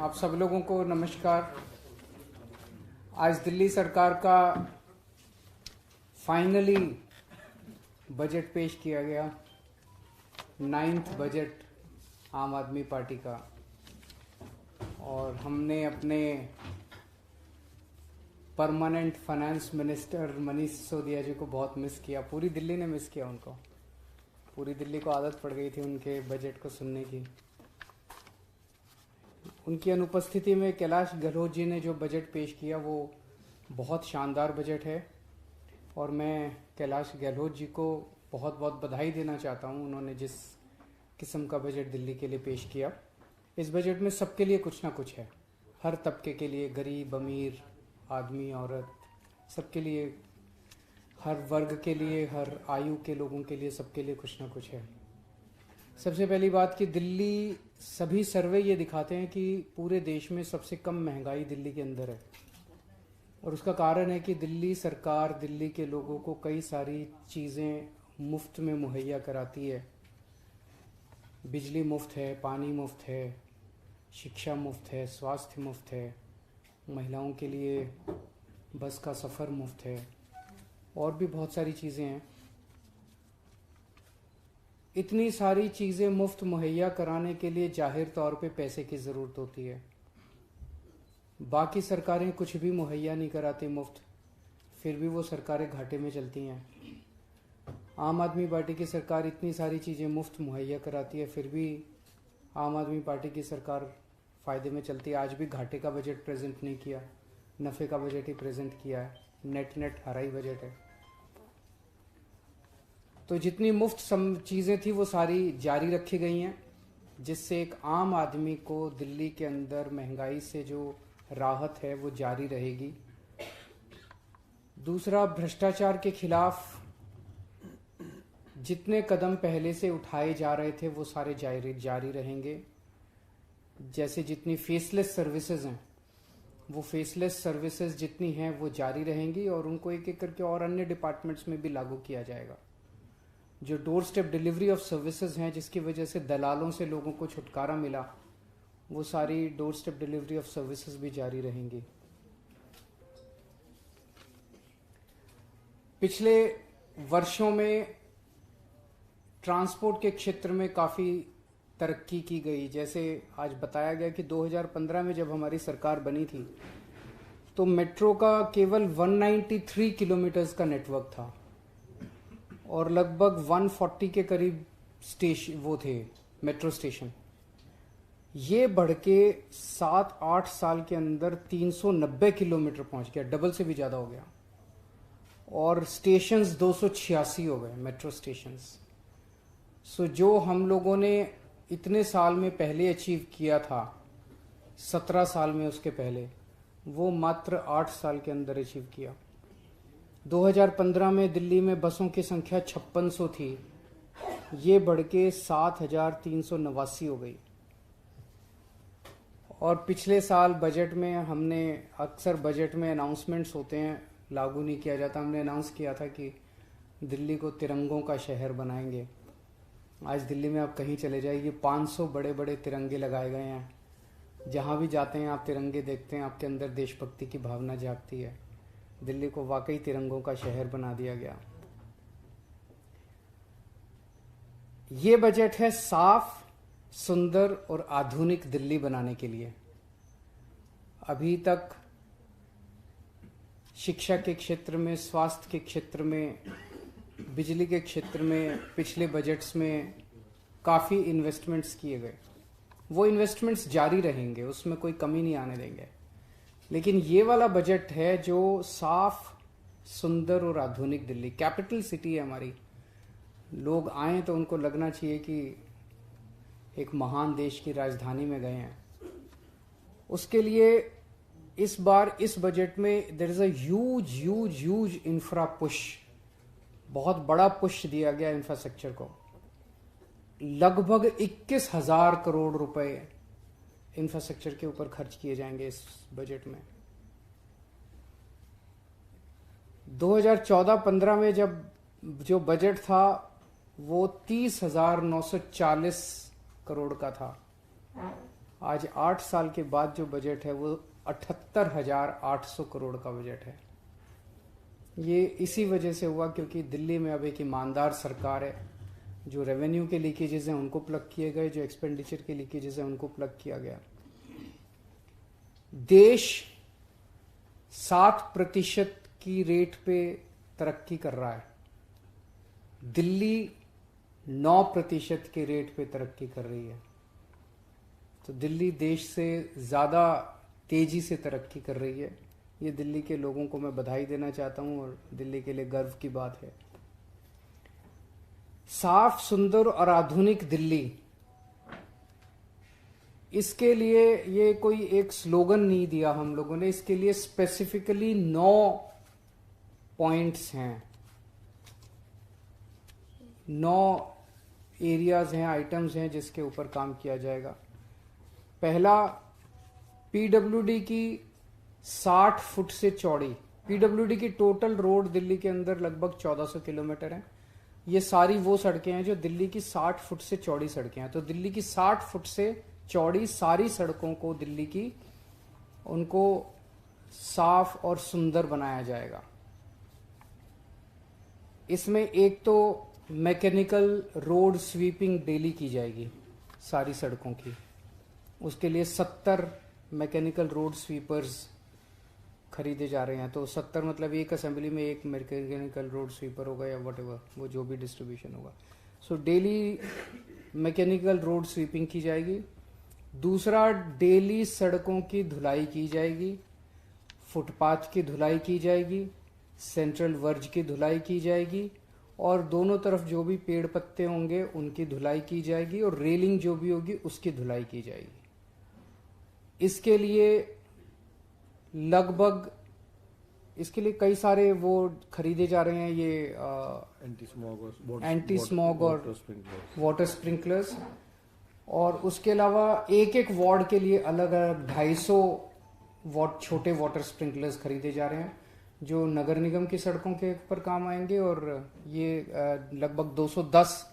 आप सब लोगों को नमस्कार। आज दिल्ली सरकार का फाइनली बजट पेश किया गया, 9th बजट आम आदमी पार्टी का। और हमने अपने permanent finance minister Manish Sisodia ji को बहुत मिस किया। पूरी दिल्ली ने मिस किया उनको। पूरी दिल्ली को आदत पड़ गई थी उनके बजट को सुनने की। उनकी अनुपस्थिति में कैलाश गहलोत जी ने जो बजट पेश किया वो बहुत शानदार बजट है और मैं कैलाश गहलोत जी को बहुत बहुत बधाई देना चाहता हूं। उन्होंने जिस किस्म का बजट दिल्ली के लिए पेश किया, इस बजट में सबके लिए कुछ ना कुछ है। हर तबके के लिए, गरीब अमीर, आदमी औरत, सबके लिए, हर वर्ग के लिए, हर आयु के लोगों के लिए, सबके लिए कुछ ना कुछ है। सबसे पहली बात कि दिल्ली, सभी सर्वे ये दिखाते हैं कि पूरे देश में सबसे कम महंगाई दिल्ली के अंदर है। और उसका कारण है कि दिल्ली सरकार दिल्ली के लोगों को कई सारी चीज़ें मुफ्त में मुहैया कराती है। बिजली मुफ्त है, पानी मुफ्त है, शिक्षा मुफ्त है, स्वास्थ्य मुफ्त है, महिलाओं के लिए बस का सफ़र मुफ्त है और भी बहुत सारी चीज़ें हैं। इतनी सारी चीज़ें मुफ्त मुहैया कराने के लिए जाहिर तौर पे पैसे की ज़रूरत होती है। बाकी सरकारें कुछ भी मुहैया नहीं कराती मुफ्त, फिर भी वो सरकारें घाटे में चलती हैं। आम आदमी पार्टी की सरकार इतनी सारी चीज़ें मुफ्त मुहैया कराती है, फिर भी आम आदमी पार्टी की सरकार फ़ायदे में चलती है। आज भी घाटे का बजट प्रेजेंट नहीं किया, नफ़े का बजट ही प्रेजेंट किया है। नेट हरा ही बजट है। तो जितनी मुफ्त चीज़ें थी वो सारी जारी रखी गई हैं, जिससे एक आम आदमी को दिल्ली के अंदर महंगाई से जो राहत है वो जारी रहेगी। दूसरा, भ्रष्टाचार के खिलाफ जितने कदम पहले से उठाए जा रहे थे वो सारे जारी रहेंगे। जैसे जितनी फेसलेस सर्विसेज हैं, वो फेसलेस सर्विसेज जितनी हैं वो जारी रहेंगी और उनको एक एक करके और अन्य डिपार्टमेंट्स में भी लागू किया जाएगा। जो door step delivery of services हैं, जिसकी वजह से दलालों से लोगों को छुटकारा मिला, वो सारी door step delivery of services भी जारी रहेंगी। पिछले वर्षों में ट्रांसपोर्ट के क्षेत्र में काफ़ी तरक्की की गई। जैसे आज बताया गया कि 2015 में जब हमारी सरकार बनी थी तो मेट्रो का केवल 193 किलोमीटर्स का नेटवर्क था और लगभग 140 के करीब स्टेशन वो थे मेट्रो स्टेशन। ये बढ़ के 7-8 साल के अंदर 390 किलोमीटर पहुंच गया, डबल से भी ज़्यादा हो गया। और स्टेशंस 286 हो गए, मेट्रो स्टेशंस। सो जो हम लोगों ने इतने साल में पहले अचीव किया था, 17 साल में उसके पहले, वो मात्र 8 साल के अंदर अचीव किया। 2015 में दिल्ली में बसों की संख्या 5600 थी, ये बढ़ के 7389 हो गई। और पिछले साल बजट में हमने, अक्सर बजट में अनाउंसमेंट्स होते हैं, लागू नहीं किया जाता, हमने अनाउंस किया था कि दिल्ली को तिरंगों का शहर बनाएंगे। आज दिल्ली में आप कहीं चले जाइए, 500 बड़े बड़े तिरंगे लगाए गए हैं। जहाँ भी जाते हैं आप तिरंगे देखते हैं, आपके अंदर देशभक्ति की भावना जागती है। दिल्ली को वाकई तिरंगों का शहर बना दिया गया। ये बजट है साफ, सुंदर और आधुनिक दिल्ली बनाने के लिए। अभी तक शिक्षा के क्षेत्र में, स्वास्थ्य के क्षेत्र में, बिजली के क्षेत्र में पिछले बजट्स में काफ़ी इन्वेस्टमेंट्स किए गए। वो इन्वेस्टमेंट्स जारी रहेंगे, उसमें कोई कमी नहीं आने देंगे। लेकिन ये वाला बजट है जो साफ, सुंदर और आधुनिक दिल्ली, कैपिटल सिटी है हमारी। लोग आए तो उनको लगना चाहिए कि एक महान देश की राजधानी में गए हैं। उसके लिए इस बार इस बजट में there is a huge infra push, बहुत बड़ा पुश दिया गया इंफ्रास्ट्रक्चर को। लगभग 21,000 करोड़ रुपए इंफ्रास्ट्रक्चर के ऊपर खर्च किए जाएंगे इस बजट में। 2014-15 में जब जो बजट था वो 30,940 करोड़ का था। आज 8 साल के बाद जो बजट है वो 78,800 करोड़ का बजट है। ये इसी वजह से हुआ क्योंकि दिल्ली में अब एक ईमानदार सरकार है। जो रेवेन्यू के लीकेजेस हैं उनको प्लग किए गए, जो एक्सपेंडिचर के लीकेजेस हैं उनको प्लग किया गया। देश 7% की रेट पे तरक्की कर रहा है, दिल्ली 9% के रेट पे तरक्की कर रही है। तो दिल्ली देश से ज़्यादा तेजी से तरक्की कर रही है। ये दिल्ली के लोगों को मैं बधाई देना चाहता हूँ और दिल्ली के लिए गर्व की बात है। साफ, सुंदर और आधुनिक दिल्ली, इसके लिए ये कोई एक स्लोगन नहीं दिया हम लोगों ने, इसके लिए स्पेसिफिकली 9 पॉइंट्स हैं, 9 एरियाज हैं, आइटम्स हैं जिसके ऊपर काम किया जाएगा। पहला, पीडब्ल्यूडी की 60 फुट से चौड़ी, पीडब्ल्यूडी की टोटल रोड दिल्ली के अंदर लगभग 1400 किलोमीटर है। ये सारी वो सड़कें हैं जो दिल्ली की 60 फुट से चौड़ी सड़कें हैं। तो दिल्ली की 60 फुट से चौड़ी सारी सड़कों को दिल्ली की, उनको साफ और सुंदर बनाया जाएगा। इसमें एक तो मैकेनिकल रोड स्वीपिंग डेली की जाएगी सारी सड़कों की। उसके लिए 70 मैकेनिकल रोड स्वीपर्स खरीदे जा रहे हैं। तो 70 मतलब एक असेंबली में एक मैकेनिकल रोड स्वीपर होगा या व्हाटएवर, वो जो भी डिस्ट्रीब्यूशन होगा। So daily mechanical road sweeping की जाएगी। दूसरा, डेली सड़कों की धुलाई की जाएगी, फुटपाथ की धुलाई की जाएगी, सेंट्रल वर्ज की धुलाई की जाएगी और दोनों तरफ जो भी पेड़ पत्ते होंगे उनकी धुलाई की जाएगी और रेलिंग जो भी होगी उसकी धुलाई की जाएगी। इसके लिए लगभग, इसके लिए कई सारे वो खरीदे जा रहे हैं, ये एंटी स्मॉग और वाटर स्प्रिंकलर्स। और उसके अलावा एक एक वार्ड के लिए अलग अलग 250 छोटे वाटर स्प्रिंकलर्स खरीदे जा रहे हैं जो नगर निगम की सड़कों के ऊपर काम आएंगे। और ये लगभग 210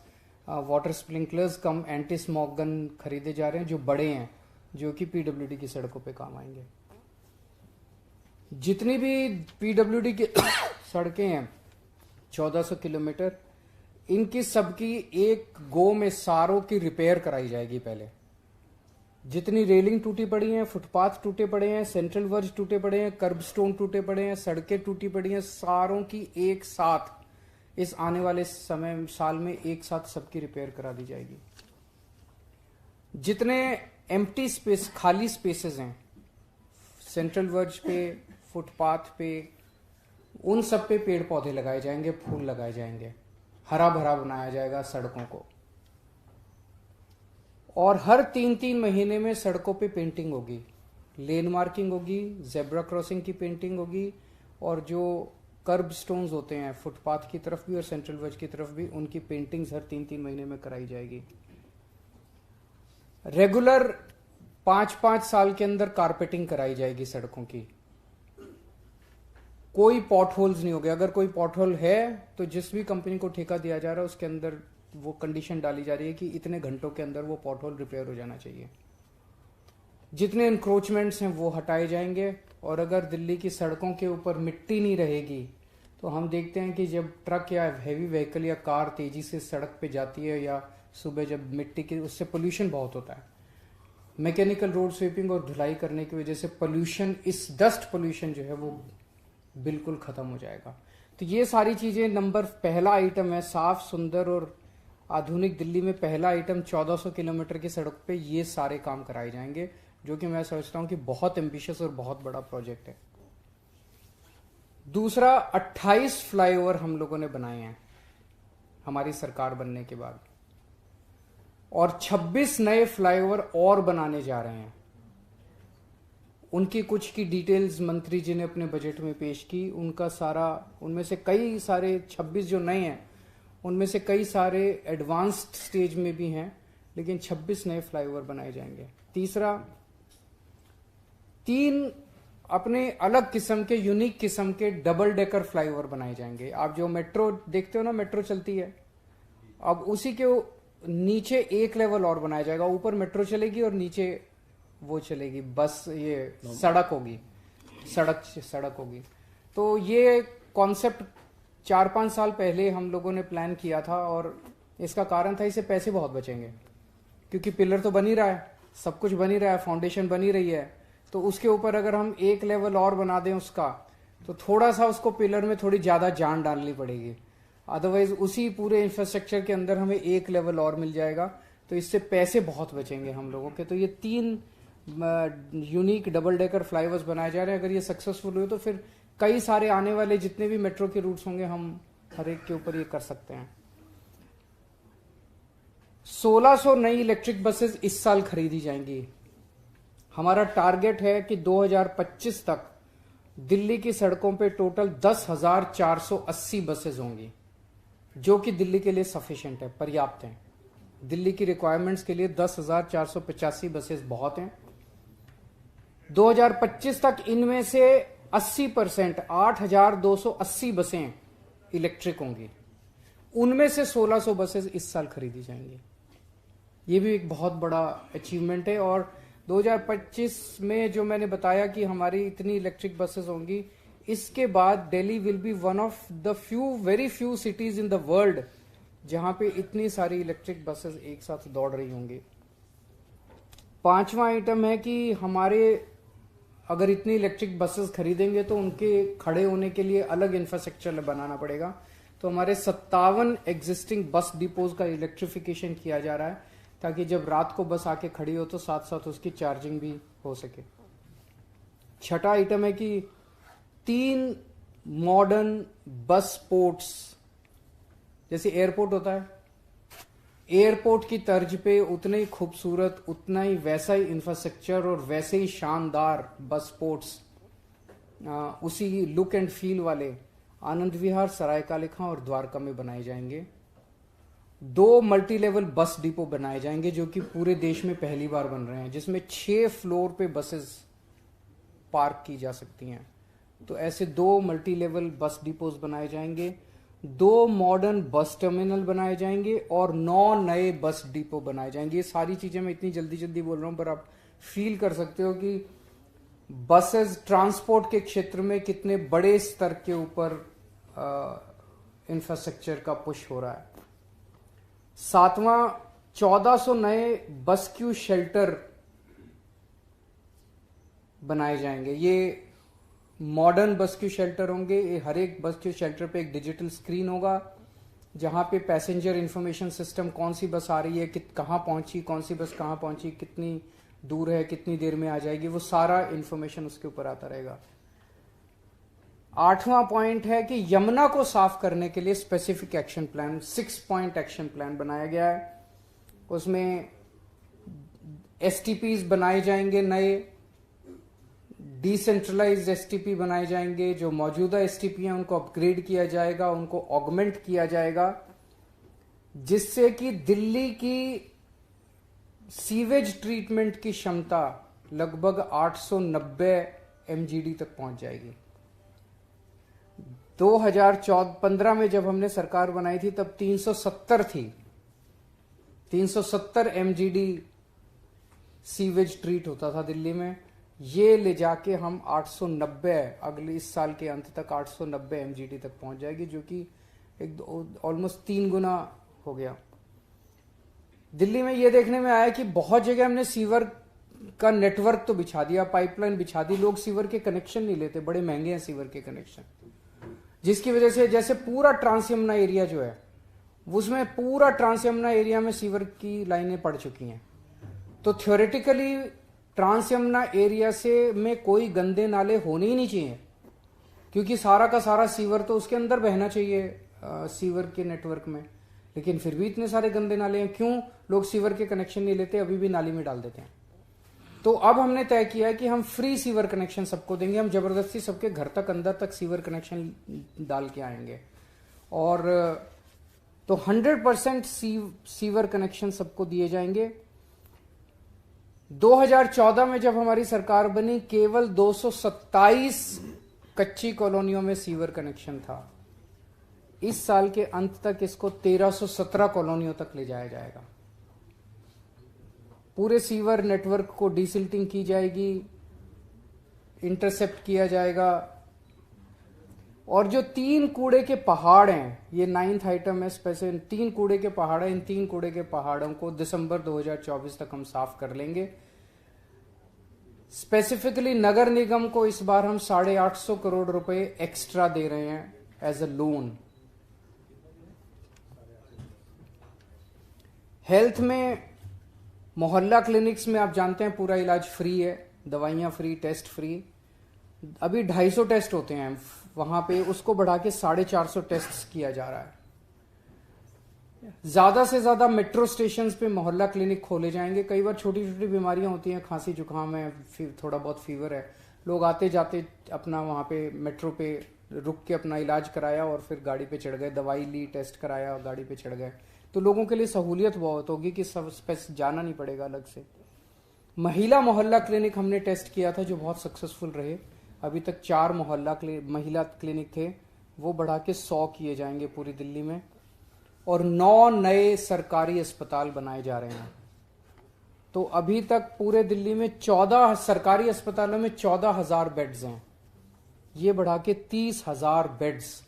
वाटर स्प्रिंकलर्स कम एंटी स्मॉग गन खरीदे जा रहे हैं जो बड़े हैं, जो कि पीडब्ल्यूडी की सड़कों पे काम आएंगे। जितनी भी पीडब्ल्यूडी की सड़कें हैं 1400 किलोमीटर, इनकी सबकी एक गो में सारों की रिपेयर कराई जाएगी। पहले जितनी रेलिंग टूटी पड़ी हैं, फुटपाथ टूटे पड़े हैं, सेंट्रल वर्ज टूटे पड़े हैं, कर्ब स्टोन टूटे पड़े हैं, सड़कें टूटी पड़ी हैं, सारों की एक साथ इस आने वाले समय साल में एक साथ सबकी रिपेयर करा दी जाएगी। जितने एम्प्टी स्पेस, खाली स्पेसेस हैं सेंट्रल वर्ज पे, फुटपाथ पे, उन सब पे पेड़ पौधे लगाए जाएंगे, फूल लगाए जाएंगे, हरा भरा बनाया जाएगा सड़कों को। और हर 3-3 महीने में सड़कों पे पेंटिंग होगी, लेन मार्किंग होगी, जेब्रा क्रॉसिंग की पेंटिंग होगी और जो कर्ब स्टोन्स होते हैं फुटपाथ की तरफ भी और सेंट्रल वर्ज की तरफ भी, उनकी पेंटिंग्स हर 3-3 महीने में कराई जाएगी। रेगुलर 5-5 साल के अंदर कारपेटिंग कराई जाएगी सड़कों की। कोई पॉट होल्स नहीं होंगे। अगर कोई पॉट होल है तो जिस भी कंपनी को ठेका दिया जा रहा है उसके अंदर वो कंडीशन डाली जा रही है कि इतने घंटों के अंदर वो पॉट होल रिपेयर हो जाना चाहिए। जितने इंक्रोचमेंट्स हैं वो हटाए जाएंगे। और अगर दिल्ली की सड़कों के ऊपर मिट्टी नहीं रहेगी तो हम देखते हैं कि जब ट्रक या हैवी व्हीकल या कार तेजी से सड़क पे जाती है या सुबह जब मिट्टी की, उससे पोल्यूशन बहुत होता है। मैकेनिकल रोड स्वीपिंग और धुलाई करने की वजह से पोल्यूशन, इस डस्ट पोल्यूशन जो है वो बिल्कुल खत्म हो जाएगा। तो ये सारी चीजें, नंबर पहला आइटम है साफ, सुंदर और आधुनिक दिल्ली में पहला आइटम 1400 किलोमीटर की सड़क पे ये सारे काम कराए जाएंगे, जो कि मैं समझता हूं कि बहुत एम्बिशियस और बहुत बड़ा प्रोजेक्ट है। दूसरा, 28 फ्लाईओवर हम लोगों ने बनाए हैं हमारी सरकार बनने के बाद और 26 नए फ्लाईओवर और बनाने जा रहे हैं। उनकी कुछ की डिटेल्स मंत्री जी ने अपने बजट में पेश की। उनका सारा, उनमें से कई सारे 26 जो नए हैं उनमें से कई सारे एडवांस्ड स्टेज में भी हैं, लेकिन 26 नए फ्लाईओवर बनाए जाएंगे। तीसरा, 3 अपने अलग किस्म के, यूनिक किस्म के डबल डेकर फ्लाईओवर बनाए जाएंगे। आप जो मेट्रो देखते हो ना, मेट्रो चलती है, अब उसी के नीचे एक लेवल और बनाया जाएगा। ऊपर मेट्रो चलेगी और नीचे वो चलेगी, बस ये सड़क होगी, सड़क होगी। तो ये कॉन्सेप्ट 4-5 साल पहले हम लोगों ने प्लान किया था, और इसका कारण था इससे पैसे बहुत बचेंगे, क्योंकि पिलर तो बन ही रहा है, सब कुछ बन ही रहा है, फाउंडेशन बन ही रही है, तो उसके ऊपर अगर हम एक लेवल और बना दें उसका, तो थोड़ा सा उसको पिलर में थोड़ी ज्यादा जान डालनी पड़ेगी। अदरवाइज उसी पूरे इंफ्रास्ट्रक्चर के अंदर हमें एक लेवल और मिल जाएगा, तो इससे पैसे बहुत बचेंगे हम लोगों के। तो ये 3 यूनिक डबल डेकर फ्लाईओवर्स बनाए जा रहे हैं। अगर ये सक्सेसफुल हुए तो फिर कई सारे आने वाले जितने भी मेट्रो के रूट्स होंगे हम हर एक के ऊपर ये कर सकते हैं। 1600 नई इलेक्ट्रिक बसेस इस साल खरीदी जाएंगी। हमारा टारगेट है कि 2025 तक दिल्ली की सड़कों पे टोटल 10,480 बसेस होंगी, जो कि दिल्ली के लिए सफिशिएंट है, पर्याप्त है। दिल्ली की रिक्वायरमेंट्स के लिए 10,485 बसेस बहुत हैं। 2025 तक इनमें से 80%, 8,280 बसें इलेक्ट्रिक होंगी। उनमें से 1600 बसेस इस साल खरीदी जाएंगी। ये भी एक बहुत बड़ा अचीवमेंट है। और 2025 में जो मैंने बताया कि हमारी इतनी इलेक्ट्रिक बसेस होंगी, इसके बाद Delhi will be one of the very few cities in the world जहां पे इतनी सारी इलेक्ट्रिक बसेस एक साथ दौड़ रही होंगी। 5वां आइटम है कि हमारे अगर इतनी इलेक्ट्रिक बसेस खरीदेंगे तो उनके खड़े होने के लिए अलग इंफ्रास्ट्रक्चर बनाना पड़ेगा। तो हमारे 57 एग्जिस्टिंग बस डिपोज का इलेक्ट्रिफिकेशन किया जा रहा है, ताकि जब रात को बस आके खड़ी हो तो साथ साथ उसकी चार्जिंग भी हो सके। 6वां आइटम है कि 3 मॉडर्न बस पोर्ट्स, जैसे एयरपोर्ट होता है, एयरपोर्ट की तर्ज पे उतने ही खूबसूरत, उतना ही वैसा ही इंफ्रास्ट्रक्चर और वैसे ही शानदार बस पोर्ट्स उसी लुक एंड फील वाले आनंद विहार, सरायकालिखा और द्वारका में बनाए जाएंगे। 2 मल्टी लेवल बस डिपो बनाए जाएंगे, जो कि पूरे देश में पहली बार बन रहे हैं, जिसमें 6 फ्लोर पे बसेस पार्क की जा सकती हैं। तो ऐसे 2 मल्टी लेवल बस डिपोज बनाए जाएंगे, 2 मॉडर्न बस टर्मिनल बनाए जाएंगे और 9 नए बस डिपो बनाए जाएंगे। ये सारी चीजें मैं इतनी जल्दी जल्दी बोल रहा हूं, पर आप फील कर सकते हो कि बसेस ट्रांसपोर्ट के क्षेत्र में कितने बड़े स्तर के ऊपर इंफ्रास्ट्रक्चर का पुश हो रहा है। 7वां, 1400 नए बस क्यू शेल्टर बनाए जाएंगे। ये मॉडर्न बस क्यू शेल्टर होंगे। ये हर एक बस क्यू शेल्टर पे एक डिजिटल स्क्रीन होगा, जहां पे पैसेंजर इंफॉर्मेशन सिस्टम, कौन सी बस आ रही है, कहां पहुंची, कौन सी बस कहां पहुंची, कितनी दूर है, कितनी देर में आ जाएगी, वो सारा इंफॉर्मेशन उसके ऊपर आता रहेगा। 8वां पॉइंट है कि यमुना को साफ करने के लिए specific action plan, 6 point action plan बनाया गया है। उसमें एसटीपीज बनाए जाएंगे, नए डिसेंट्रलाइज्ड एसटीपी बनाए जाएंगे। जो मौजूदा एसटीपी हैं उनको अपग्रेड किया जाएगा, उनको ऑगमेंट किया जाएगा, जिससे कि दिल्ली की सीवेज ट्रीटमेंट की क्षमता लगभग 890 एमजीडी तक पहुंच जाएगी। 2015 में जब हमने सरकार बनाई थी तब 370 थी, 370 एमजीडी सीवेज ट्रीट होता था दिल्ली में। ये ले जाके हम 890, अगले इस साल के अंत तक 890 एमजीडी तक पहुंच जाएगी, जो कि एक ऑलमोस्ट 3 गुना हो गया। दिल्ली में ये देखने में आया कि बहुत जगह हमने सीवर का नेटवर्क तो बिछा दिया, पाइपलाइन बिछा दी, लोग सीवर के कनेक्शन नहीं लेते, बड़े महंगे हैं सीवर के कनेक्शन, जिसकी वजह से जैसे पूरा ट्रांस यमुना एरिया जो है, उसमें पूरा ट्रांस यमुना एरिया में सीवर की लाइनें पड़ चुकी हैं। तो थ्योरेटिकली ट्रांस यमुना एरिया से में कोई गंदे नाले होने ही नहीं चाहिए, क्योंकि सारा का सारा सीवर तो उसके अंदर बहना चाहिए सीवर के नेटवर्क में। लेकिन फिर भी इतने सारे गंदे नाले हैं, क्यों? लोग सीवर के कनेक्शन नहीं लेते, अभी भी नाली में डाल देते हैं। तो अब हमने तय किया है कि हम फ्री सीवर कनेक्शन सबको देंगे, हम जबरदस्ती सबके घर तक, अंदर तक सीवर कनेक्शन डाल के आएंगे। और तो 100% सीवर कनेक्शन सबको दिए जाएंगे। 2014 में जब हमारी सरकार बनी, केवल 227 कच्ची कॉलोनियों में सीवर कनेक्शन था। इस साल के अंत तक इसको 1317 कॉलोनियों तक ले जाया जाएगा। पूरे सीवर नेटवर्क को डिसिल्टिंग की जाएगी, इंटरसेप्ट किया जाएगा। और जो 3 कूड़े के पहाड़ हैं, ये 9th आइटम है स्पेसिफिक, 3 कूड़े के पहाड़ हैं, इन 3 कूड़े के पहाड़ों को दिसंबर 2024 तक हम साफ कर लेंगे। स्पेसिफिकली नगर निगम को इस बार हम 850 करोड़ रुपए एक्स्ट्रा दे रहे हैं एज अ लोन। हेल्थ में मोहल्ला क्लिनिक्स में आप जानते हैं पूरा इलाज फ्री है, दवाइयां फ्री, टेस्ट फ्री। अभी 250 टेस्ट होते हैं वहां पे, उसको बढ़ा के 450 टेस्ट किया जा रहा है। ज्यादा से ज्यादा मेट्रो स्टेशन पे मोहल्ला क्लिनिक खोले जाएंगे। कई बार छोटी छोटी बीमारियां होती हैं, खांसी जुकाम है, थोड़ा बहुत फीवर है, लोग आते जाते अपना वहां पे मेट्रो पे रुक के अपना इलाज कराया और फिर गाड़ी पे चढ़ गए, दवाई ली, टेस्ट कराया और गाड़ी पे चढ़ गए। तो लोगों के लिए सहूलियत बहुत होगी कि सब जाना नहीं पड़ेगा अलग से। महिला मोहल्ला क्लिनिक हमने टेस्ट किया था जो बहुत सक्सेसफुल रहे। अभी तक 4 महिला क्लिनिक थे, वो बढ़ा के 100 किए जाएंगे पूरी दिल्ली में। और 9 नए सरकारी अस्पताल बनाए जा रहे हैं। तो अभी तक पूरे दिल्ली में 14 सरकारी अस्पतालों में 14,000 बेड्स हैं, ये बढ़ा के 30,000 बेड्स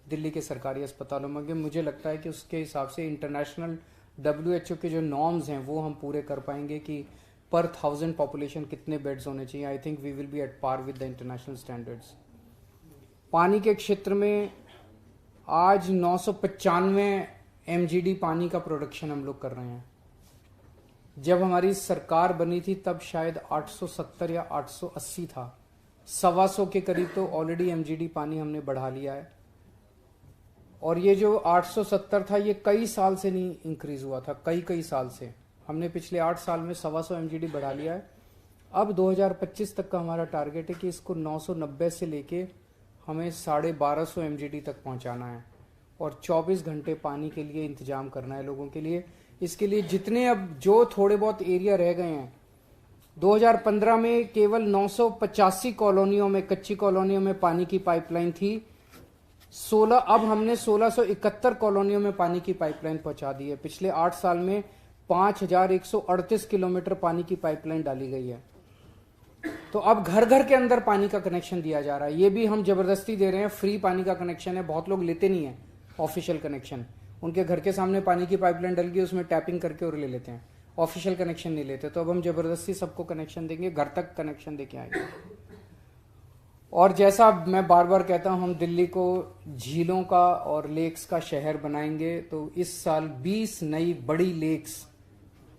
दिल्ली के सरकारी अस्पतालों में। मुझे लगता है कि उसके हिसाब से इंटरनेशनल WHO के जो नॉर्म्स हैं वो हम पूरे कर पाएंगे कि पर 1000 पॉपुलेशन कितने बेड्स होने चाहिए। I think we will be at par with the international standards. पानी के क्षेत्र में आज 995 MGD पानी का प्रोडक्शन हम लोग कर रहे हैं। जब हमारी सरकार बनी थी तब शायद 870 या 880 था, 125 के करीब तो ऑलरेडी MGD पानी हमने बढ़ा लिया है। और ये जो 870 था ये कई साल से नहीं इंक्रीज हुआ था, कई साल से। हमने पिछले 8 साल में 125 MGD बढ़ा लिया है। अब 2025 तक का हमारा टारगेट है कि इसको 990 से लेके हमें 1250 MGD तक पहुंचाना है और 24 घंटे पानी के लिए इंतजाम करना है लोगों के लिए। इसके लिए जितने अब जो थोड़े बहुत एरिया रह गए हैं, 2015 में केवल 985 कॉलोनियों में, कच्ची कॉलोनियों में पानी की पाइपलाइन थी। अब हमने 1671 कॉलोनियों में पानी की पाइपलाइन पहुंचा दी है। पिछले 8 साल में 5138 किलोमीटर पानी की पाइपलाइन डाली गई है। तो अब घर घर के अंदर पानी का कनेक्शन दिया जा रहा है। ये भी हम जबरदस्ती दे रहे हैं, फ्री पानी का कनेक्शन है। बहुत लोग लेते नहीं है ऑफिशियल कनेक्शन, उनके घर के सामने पानी की पाइपलाइन डल गई, उसमें टैपिंग करके और ले लेते हैं, ऑफिशियल कनेक्शन नहीं लेते। तो अब हम जबरदस्ती सबको कनेक्शन देंगे, घर तक कनेक्शन देके आएंगे। और जैसा मैं बार बार कहता हूं, हम दिल्ली को झीलों का और लेक्स का शहर बनाएंगे। तो इस साल 20 नई बड़ी लेक्स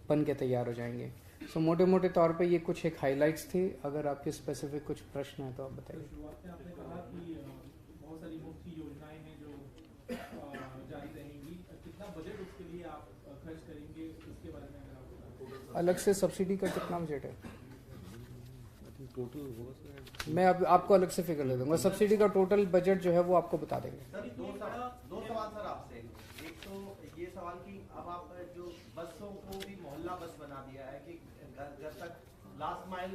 बन के तैयार हो जाएंगे। सो मोटे मोटे तौर पे ये कुछ एक हाइलाइट्स थे। अगर आपके स्पेसिफिक कुछ प्रश्न है तो आप बताइए। शुरुआत में आपने कहा कि बहुत सारी मुफ्त योजनाएं हैं जो जारी रहेंगी, कितना बजट उसके लिए आप खर्च करेंगे, उसके बारे में अगर आप बता। अलग से सब्सिडी का कितना बजट है? टोटल होगा, मैं अब आपको अलग से फिगर ले दूंगा। सब्सिडी का टोटल बजट जो है वो आपको बता देंगे। सर दो सवाल सर आपसे। एक तो ये सवाल कि अब आप जो बसों को भी मोहल्ला बस बना दिया है कि घर तक लास्ट माइल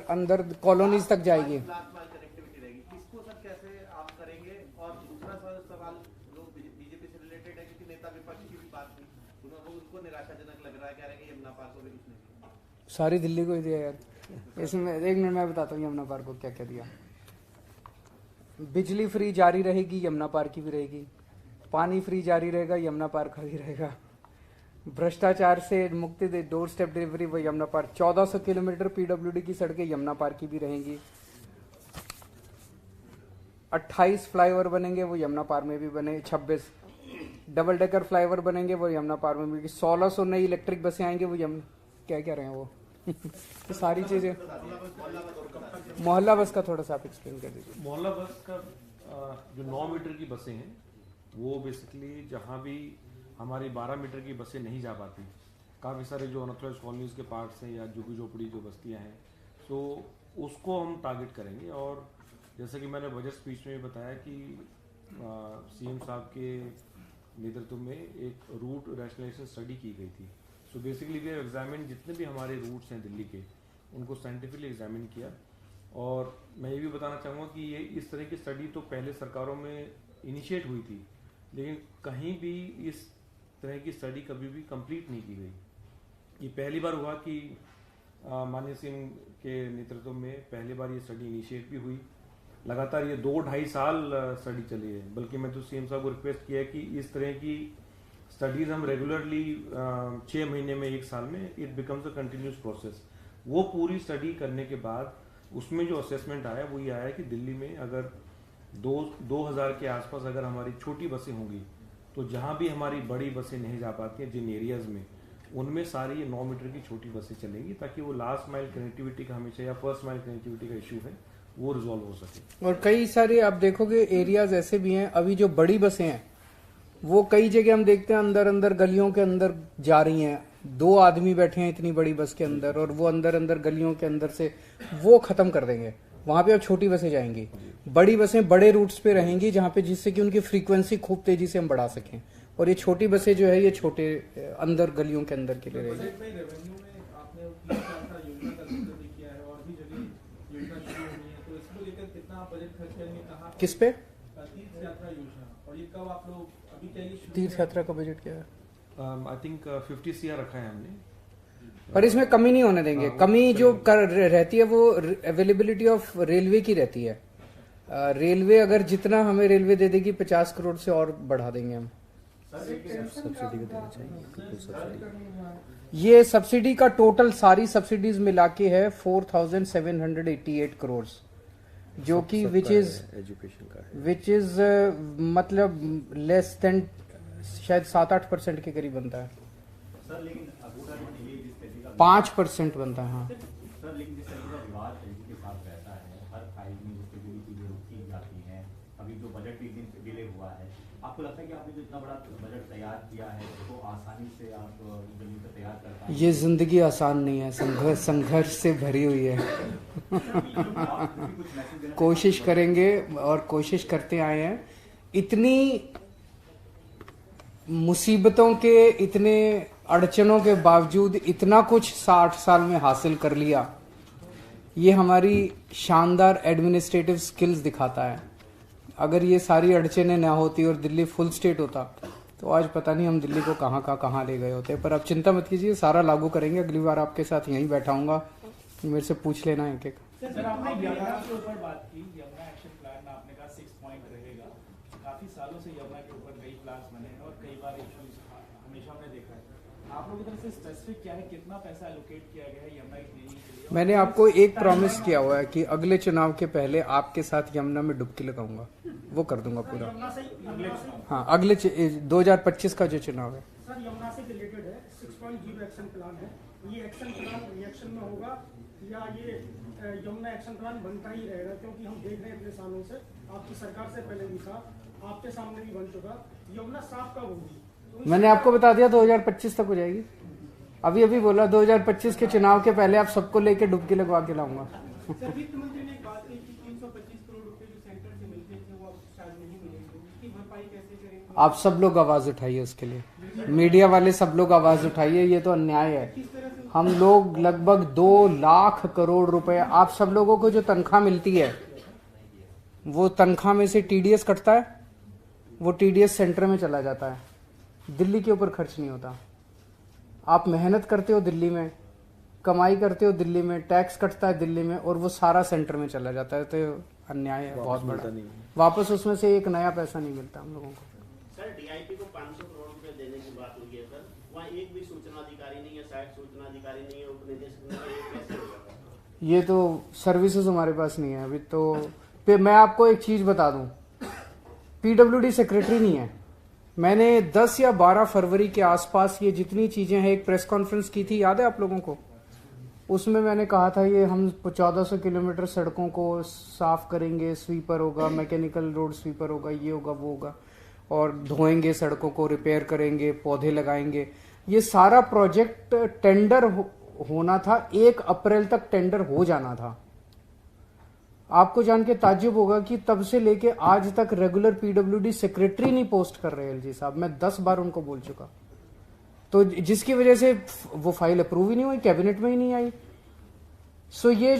अंदर कॉलोनीज तक जाएगी, लास्ट माइल कनेक्टिविटी रहेगी। इसको सर कैसे आप करेंगे? और दूसरा सवाल जो बीजेपी से रिलेटेड है, क्योंकि नेता विपक्ष की भी बात हुई, उनको निराशाजनक लग रहा है, कह रहे हैं कि यमुना पार्क को भी कुछ नहीं। सारी दिल्ली को ही दिया यार। इसमें 1 मिनट मैं बताता हूँ यमुना पार्क को क्या क्या दिया। बिजली फ्री जारी रहेगी, यमुना पार्क की भी रहेगी। पानी फ्री जारी रहेगा, यमुना पार्क का भी रहेगा। भ्रष्टाचार से मुक्ति दे, डोर स्टेप डिलीवरी वो यमुना पार्क। 1400 किलोमीटर PWD की सड़कें यमुना पार्क की भी रहेंगी। 28 फ्लाईओवर बनेंगे, वो यमुना पार्क में भी बने। 26 डबल डेकर फ्लाईओवर बनेंगे, वो यमुना पार्क में भी। 1600 नई इलेक्ट्रिक बसें आएंगे, वो क्या रहे हैं वो तो सारी चीजें। मोहल्ला बस का थोड़ा सा आप एक्सप्लेन कर दीजिए। मोहल्ला बस का जो 9 मीटर की बसें हैं वो बेसिकली जहाँ भी हमारी 12 मीटर की बसें नहीं जा पाती, काफ़ी सारे जो अनऑथराइज्ड कॉलोनीज के पार्ट्स हैं या झुग्गी झोपड़ी जो बस्तियाँ हैं, तो उसको हम टारगेट करेंगे। और जैसे कि मैंने बजट स्पीच में बताया कि CM साहब के नेतृत्व में एक रूट रैशनलाइजेशन स्टडी की गई थी। So basically we have examine जितने भी हमारे रूट्स हैं दिल्ली के, उनको साइंटिफिकली एग्जामिन किया। और मैं ये भी बताना चाहूँगा कि ये इस तरह की स्टडी तो पहले सरकारों में इनिशिएट हुई थी, लेकिन कहीं भी इस तरह की स्टडी कभी भी कंप्लीट नहीं की गई। ये पहली बार हुआ कि माननीय सिंह के नेतृत्व में पहली बार ये स्टडी इनिशिएट भी हुई। लगातार ये 2-2.5 साल स्टडी चली है, बल्कि मैं तो सीएम साहब को रिक्वेस्ट किया है कि इस तरह की स्टडीज हम रेगुलरली 6 महीने में, 1 साल में, it becomes a continuous process. वो पूरी स्टडी करने के बाद उसमें जो असेसमेंट आया वो ये आया कि दिल्ली में अगर 2000 के आसपास अगर हमारी छोटी बसें होंगी तो जहाँ भी हमारी बड़ी बसें नहीं जा पाती हैं जिन एरियाज में, उनमें सारी 9 मीटर की छोटी बसें चलेंगी, ताकि वो लास्ट माइल कनेक्टिविटी का हमेशा या फर्स्ट माइल कनेक्टिविटी का इशू है वो रिजॉल्व हो सके। और कई सारे आप देखोगे एरियाज ऐसे भी हैं, अभी जो बड़ी बसें हैं वो कई जगह हम देखते हैं अंदर अंदर गलियों के अंदर जा रही हैं, 2 आदमी बैठे हैं इतनी बड़ी बस के अंदर, और वो अंदर अंदर गलियों के अंदर से वो खत्म कर देंगे। वहां पे अब छोटी बसें जाएंगी, बड़ी बसें बड़े रूट्स पे रहेंगी जहां पे, जिससे कि उनकी फ्रीक्वेंसी खूब तेजी से हम बढ़ा सकें, और ये छोटी बसें जो है ये छोटे अंदर गलियों के अंदर के लिए रहेगी। बजट में रेवेन्यू में आपने 3 साल का योजना का जिक्र भी किया है और भी जगह योजना शुरू होनी है, तो इसको लेकर कितना आप बजट खर्च करेंगे, कहाँ किस पे? तीर्थ यात्रा योजना, और ये कब आप लोग अभी क्या ये तीर्थ यात्रा का बजट क्या है? आई थिंक 50 CR रखा है हमने, पर इसमें कमी नहीं होने देंगे। कमी जो रहती है वो अवेलेबिलिटी ऑफ रेलवे की रहती है। रेलवे अगर जितना हमें रेलवे दे देगी 50 करोड़ से और बढ़ा देंगे हम। सब्सिडी देना चाहिए। ये सब्सिडी का टोटल सारी सब्सिडीज मिला के है 4788 करोड़, जो कि विच इज मतलब लेस देन शायद 7-8% के करीब बनता है। सर लेकिन अबूरा जो डिले जिस तरीके का 5% बनता है। हाँ सर, लेकिन जिस तरीके का विवाद के साथ रहता है, हर फाइल में जिस तरीके की चीजें रोकी जाती हैं, अभी जो बजट भी डिले हुआ है, आपको लगता है कि आपने जो इतना बड़ा बजट तैयार किया है उसको आसानी से आप जल्दी से तैयार कर पाएंगे? ये जिंदगी आसान नहीं है, संघर्ष से भरी हुई है। कोशिश करेंगे और कोशिश करते आए हैं। इतनी मुसीबतों के, इतने अड़चनों के बावजूद इतना कुछ 60 साल में हासिल कर लिया, ये हमारी शानदार एडमिनिस्ट्रेटिव स्किल्स दिखाता है। अगर ये सारी अड़चनें ना होती और दिल्ली फुल स्टेट होता तो आज पता नहीं हम दिल्ली को कहाँ ले गए होते। पर अब चिंता मत कीजिए, सारा लागू करेंगे। अगली बार आपके साथ यहीं बैठाऊंगा, मेरे से पूछ लेना एक एक। सर आपने यमुना के ऊपर बात की, यमुना एक्शन प्लान में आपने कहा 6 पॉइंट रहेगा। काफी सालों से यमुना के ऊपर कई प्लान्स बने हैं और कई बार इश्यूज हमेशा हमने देखा है। आप लोगों की तरफ से स्पेसिफिक क्या है, कितना पैसा एलोकेट किया गया है यमुना की क्लीनिंग के लिए? मैंने आपको एक प्रॉमिस किया हुआ है कि अगले चुनाव के पहले आपके साथ यमुना में डुबकी लगाऊंगा, वो कर दूंगा पूरा। हाँ, अगले 2025 का जो चुनाव है। सर यमुना से रिलेटेड है, 6.0 एक्शन प्लान है। ये एक्शन प्लान रिएक्शन में होगा या ये यमुना एक्शन प्लान बनता ही रहेगा? क्योंकि हम देख रहे हैं इतने सालों से, आपकी सरकार से पहले भी था, आपके सामने भी बन चुका। यमुना साफ कब होगी? मैंने आपको बता दिया 2025 तक हो जाएगी। अभी बोला 2025 के चुनाव के पहले आप सबको लेके डुबकी लगवा के लाऊंगा। सर वित्त मंत्री ने एक बात कही कि 325 करोड़ रुपए जो सेंटर से मिलते थे वो अब शायद नहीं मिलेंगे, उसकी भरपाई कैसे करेंगे? आप सब लोग आवाज उठाइए उसके लिए, मीडिया वाले सब लोग आवाज उठाइए। ये तो अन्याय है। हम लोग लगभग 2 लाख करोड़ रुपए, आप सब लोगों को जो तनख्वाह मिलती है वो तनख्वाह में से टीडीएस कटता है, वो टीडीएस सेंटर में चला जाता है, दिल्ली के ऊपर खर्च नहीं होता। आप मेहनत करते हो दिल्ली में, कमाई करते हो दिल्ली में, टैक्स कटता है दिल्ली में, और वो सारा सेंटर में चला जाता है। तो अन्याय है बहुत बड़ा। वापस उसमें से एक नया पैसा नहीं मिलता हम लोगों को। सर डीआईपी को 500 करोड़ रुपए देने की बात हुई है सर, वहाँ एक भी सूचना अधिकारी नहीं है, सहायक सूचना अधिकारी नहीं है, उपनिदेशक नहीं है, ये कैसे होगा? ये तो सर्विसेज हमारे पास नहीं है अभी। तो मैं आपको एक चीज बता दूं, पीडब्ल्यूडी सेक्रेटरी नहीं है। मैंने 10 या 12 फरवरी के आसपास ये जितनी चीजें हैं, एक प्रेस कॉन्फ्रेंस की थी, याद है आप लोगों को? उसमें मैंने कहा था ये हम 1400 किलोमीटर सड़कों को साफ करेंगे, स्वीपर होगा, मैकेनिकल रोड स्वीपर होगा, ये होगा वो होगा, और धोएंगे सड़कों को, रिपेयर करेंगे, पौधे लगाएंगे। ये सारा प्रोजेक्ट टेंडर होना था, 1 अप्रैल तक टेंडर हो जाना था। आपको जान के ताज्जुब होगा कि तब से लेके आज तक रेगुलर पीडब्ल्यूडी सेक्रेटरी नहीं पोस्ट कर रहे एलजी साहब। मैं 10 बार उनको बोल चुका, तो जिसकी वजह से वो फाइल अप्रूव ही नहीं हुई, कैबिनेट में ही नहीं आई। सो ये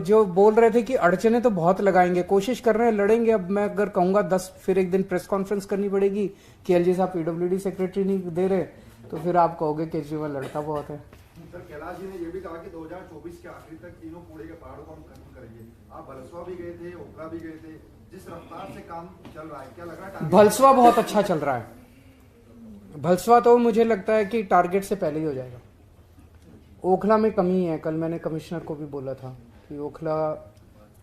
जो बोल रहे थे कि अड़चने तो बहुत लगाएंगे, कोशिश कर रहे हैं, लड़ेंगे। अब मैं अगर कहूंगा 10, फिर एक दिन प्रेस कॉन्फ्रेंस करनी पड़ेगी कि एलजी साहब पीडब्ल्यूडी सेक्रेटरी नहीं दे रहे, तो फिर आप कहोगे केजरीवाल लड़का बहुत है। सर कैलाश जी ने ये भी कहा कि 2024 के आखिरी तक तीनों कूड़े के पहाड़ों को हम खत्म करेंगे। आप भलसवा भी गए थे, ओखला भी गए थे, जिस रफ्तार से काम चल रहा है क्या लग रहा है? भलसवा बहुत अच्छा चल रहा है। भलसवा तो मुझे लगता है कि टारगेट से पहले ही हो जाएगा। ओखला में कमी है, कल मैंने कमिश्नर को भी बोला था कि ओखला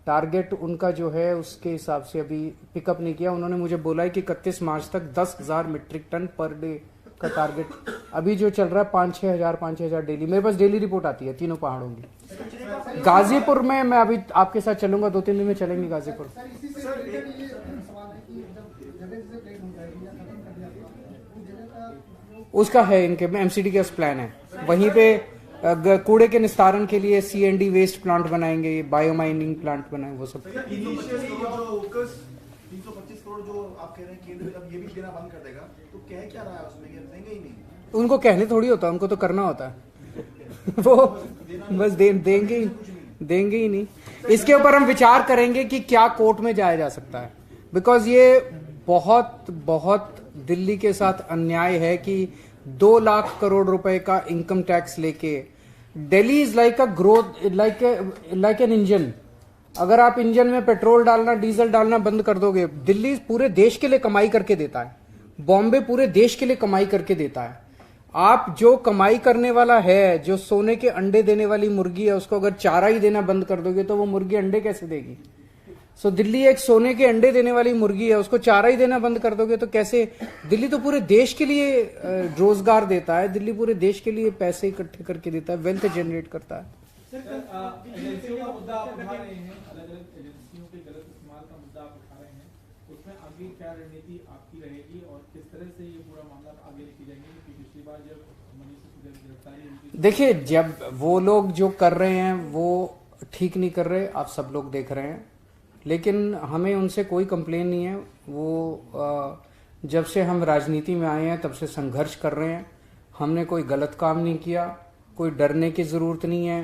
टारगेट उनका जो है उसके हिसाब से अभी पिकअप नहीं किया। उन्होंने मुझे बोला है कि 31 मार्च तक 10,000 मीट्रिक टन पर डे का टारगेट। अभी जो चल रहा है 5-6 हजार डेली, मेरे पास डेली रिपोर्ट आती है तीनों पहाड़ों की। गाजीपुर में मैं अभी आपके साथ चलूंगा, 2-3 दिन में चलेंगे गाजीपुर। उसका है इनके एमसीडी का प्लान है, वहीं पे कूड़े के निस्तारण के लिए CND वेस्ट प्लांट बनाएंगे, बायोमाइनिंग प्लांट बनाएंगे, वो सब। 325 करोड़ जो आप कह रहे हैं केंद्र अब ये भी देना बंद कर देगा, तो कह क्या रहा है उसमें, ये देंगे ही नहीं? उनको कहने थोड़ी होता है, उनको तो करना होता है। वो बस देंगे ही नहीं। इसके ऊपर हम विचार करेंगे कि क्या कोर्ट में जाया जा सकता है, बिकॉज ये बहुत दिल्ली के साथ अन्याय है कि 2 लाख करोड़ रुपए का इनकम टैक्स लेके Delhi is like a growth, like an engine. अगर आप इंजन में पेट्रोल डालना, डीजल डालना बंद कर दोगे, दिल्ली पूरे देश के लिए कमाई करके देता है, बॉम्बे पूरे देश के लिए कमाई करके देता है। आप जो कमाई करने वाला है, जो सोने के अंडे देने वाली मुर्गी है, उसको अगर चारा ही देना बंद कर दोगे तो वो मुर्गी अंडे कैसे देगी? सो दिल्ली एक सोने के अंडे देने वाली मुर्गी है, उसको चारा ही देना बंद कर दोगे तो कैसे? दिल्ली तो पूरे देश के लिए रोजगार देता है, दिल्ली पूरे देश के लिए पैसे इकट्ठे करके देता है, वेल्थ जनरेट करता है। एजेंसियों का मुद्दा आप उठा रहे हैं, अलग-अलग एजेंसियों के गलत इस्तेमाल का मुद्दा आप उठा रहे हैं, उसमें आगे क्या रणनीति आपकी रहेगी और किस तरह से ये पूरा मामला आगे लेके जाएंगे? क्योंकि पिछली बार जब मनीष गिरफ्तारी हुई, देखिए जब वो लोग जो कर रहे हैं वो ठीक नहीं कर रहे, आप सब लोग देख रहे हैं, लेकिन हमें उनसे कोई कंप्लेन नहीं है। वो जब से हम राजनीति में आए हैं तब से संघर्ष कर रहे हैं, हमने कोई गलत काम नहीं किया, कोई डरने की जरूरत नहीं है।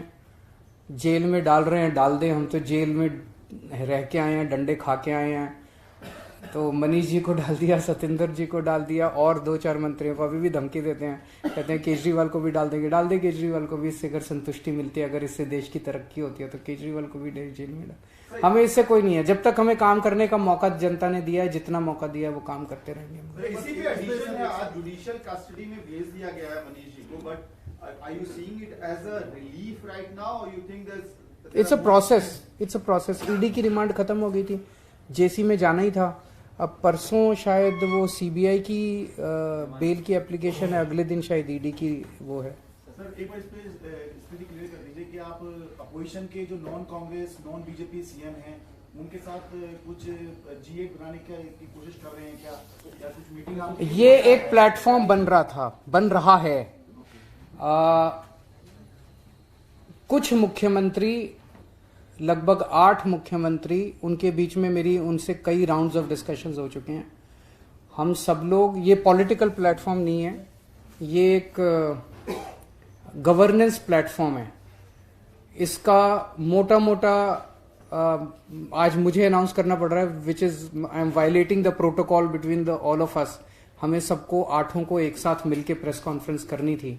जेल में डाल रहे हैं, डाल दें, हम तो जेल में रह के आए हैं, डंडे खा के आए हैं। तो मनीष जी को डाल दिया, सत्येंद्र जी को डाल दिया, और 2-4 मंत्रियों को अभी भी धमकी देते हैं, कहते हैं केजरीवाल को भी डाल देंगे। डाल दे केजरीवाल को भी, इससे अगर संतुष्टि मिलती है, अगर इससे देश की तरक्की होती है तो केजरीवाल को भी जेल में डाल। हमें इससे कोई नहीं है, जब तक हमें काम करने का मौका जनता ने दिया है, जितना मौका दिया है वो काम करते रहेंगे। इसी पे एडिशन है, आज जुडिशियल कस्टडी में भेज दिया गया है मनीष जी को, but are you seeing it as a relief right now or you think it's a process? ED की रिमांड खत्म हो गई थी, जेसी में जाना ही था। अब परसों शायद वो सीबीआई की बेल की एप्लीकेशन है, अगले दिन शायद ईडी की वो है। सर एक बार इस पे स्थिति क्लियर कर दीजिए कि आप अपोजिशन के जो non Congress non BJP CM हैं उनके साथ कुछ G8 बनाने की कोशिश कर रहे हैं क्या, या कुछ मीटिंग आप? ये एक प्लेटफॉर्म बन रहा है। कुछ मुख्यमंत्री, लगभग 8 मुख्यमंत्री, उनके बीच में मेरी उनसे कई राउंड्स ऑफ डिस्कशंस हो चुके हैं। हम सब लोग, ये पॉलिटिकल प्लेटफॉर्म नहीं है, ये एक गवर्नेंस प्लेटफॉर्म है। इसका मोटा मोटा आज मुझे अनाउंस करना पड़ रहा है, which is I am violating the protocol between the all of us. हमें सबको 8 को एक साथ मिलकर प्रेस कॉन्फ्रेंस करनी थी।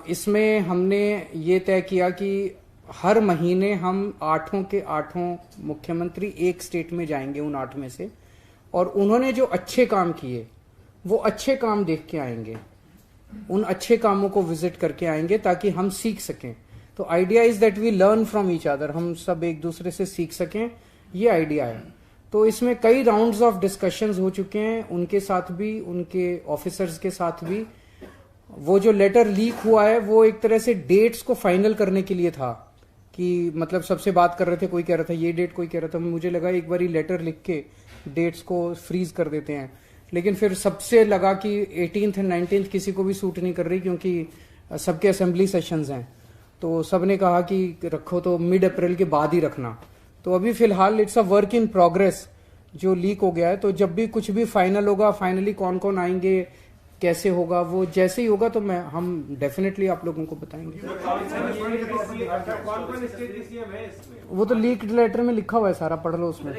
इसमें हमने ये तय किया कि हर महीने हम 8 के 8 मुख्यमंत्री एक स्टेट में जाएंगे, उन 8 में से, और उन्होंने जो अच्छे काम किए वो अच्छे काम देख के आएंगे, उन अच्छे कामों को विजिट करके आएंगे ताकि हम सीख सकें। तो idea is that we learn from each other, हम सब एक दूसरे से सीख सकें, ये आइडिया है। तो इसमें कई राउंड्स ऑफ डिस्कशंस हो चुके हैं, उनके साथ भी, उनके ऑफिसर्स के साथ भी। वो जो लेटर लीक हुआ है वो एक तरह से डेट्स को फाइनल करने के लिए था, कि मतलब सबसे बात कर रहे थे, कोई कह रहा था ये डेट, कोई कह रहा था, मुझे लगा एक बार लेटर लिख के डेट्स को फ्रीज कर देते हैं, लेकिन फिर सबसे लगा कि 18th एंड 19th किसी को भी सूट नहीं कर रही, क्योंकि सबके असेंबली सेशंस हैं। तो सबने कहा कि रखो तो मिड अप्रैल के बाद ही रखना। तो अभी फिलहाल it's a work in progress जो लीक हो गया है। तो जब भी कुछ भी फाइनल होगा, फाइनली कौन कौन आएंगे, कैसे होगा, वो जैसे ही होगा तो हम डेफिनेटली आप लोगों को बताएंगे। वो तो लीक लेटर में लिखा हुआ है सारा, पढ़ लो उसमें।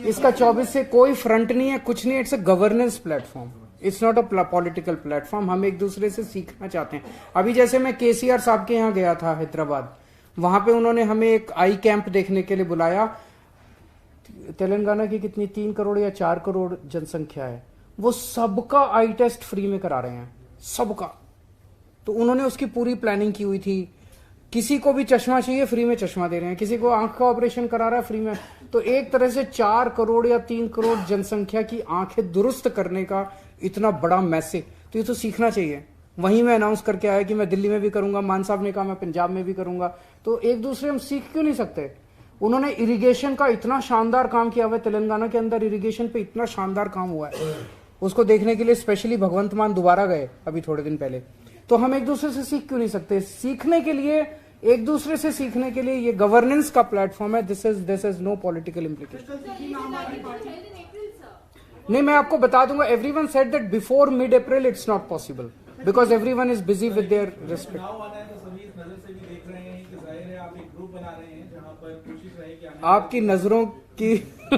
इसका 24 से कोई फ्रंट नहीं है, कुछ नहीं, it's a governance platform. It's not a political platform. हम एक दूसरे से सीखना चाहते हैं। अभी जैसे मैं केसीआर साहब के यहाँ गया था हैदराबाद, वहां पे उन्होंने हमें एक आई कैंप देखने के लिए बुलाया। तेलंगाना की कितनी 3 करोड़ या 4 करोड़ जनसंख्या है, वो सबका आई टेस्ट फ्री में करा रहे हैं, सबका। तो उन्होंने उसकी पूरी प्लानिंग की हुई थी। किसी को भी चश्मा चाहिए फ्री में चश्मा दे रहे हैं, किसी को आंख का ऑपरेशन करा रहा है फ्री में। तो एक तरह से 4 करोड़ या 3 करोड़ जनसंख्या की आंखें दुरुस्त करने का इतना बड़ा मैसेज, तो ये तो सीखना चाहिए। वहीं मैं अनाउंस करके आया कि मैं दिल्ली में भी करूंगा, मान साहब ने कहा मैं पंजाब में भी करूंगा। तो एक दूसरे हम सीख क्यों नहीं सकते? उन्होंने इरिगेशन का इतना शानदार काम किया हुआ है, तेलंगाना के अंदर इरिगेशन पे इतना शानदार काम हुआ है, उसको देखने के लिए स्पेशली भगवंत मान दोबारा गए अभी थोड़े दिन पहले। तो हम एक दूसरे से सीख क्यों नहीं सकते? सीखने के लिए, एक दूसरे से सीखने के लिए ये गवर्नेंस का प्लेटफॉर्म है। This is no political implication. नहीं, मैं आपको बता दूंगा, everyone said that before mid April it's not possible because everyone is busy with their respect. चुनाव आना है तो सभी इस नजर से भी देख रहे हैं कि जाहिर है आप एक ग्रुप बना रहे हैं जहां पर कोशिश रहे कि आपकी नजरों की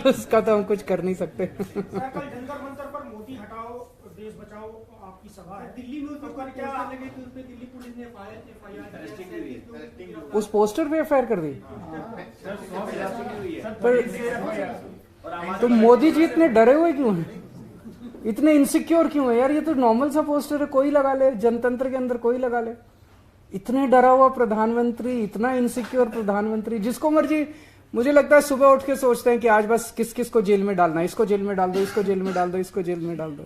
उसका तो हम कुछ कर नहीं सकते। कल जंतर मंतर पर मोदी हटाओ देश बचाओ आपकी सभा है दिल्ली में, तो क्या लगे कि उस पे दिल्ली पुलिस ने एफआईआर उस पोस्टर पे एफआईआर कर दी। पर तो मोदी जी इतने डरे हुए क्यों हैं? इतने इनसिक्योर क्यों है यार? ये तो नॉर्मल सा पोस्टर है, कोई लगा ले, जनतंत्र के अंदर कोई लगा ले। इतने डरा हुआ प्रधानमंत्री, इतना इनसिक्योर प्रधानमंत्री, जिसको मर्जी। मुझे लगता है सुबह उठ के सोचते हैं कि आज बस किस किस को जेल में डालना है, इसको जेल में डाल दो, इसको जेल में डाल दो, इसको जेल में डाल दो।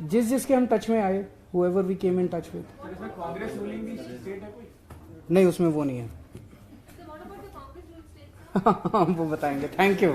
जिस जिसके हम टच में आए, whoever we came in touch with। Congress ruling भी स्टेट है कोई? नहीं, उसमें वो नहीं है। वो बताएंगे। Thank you.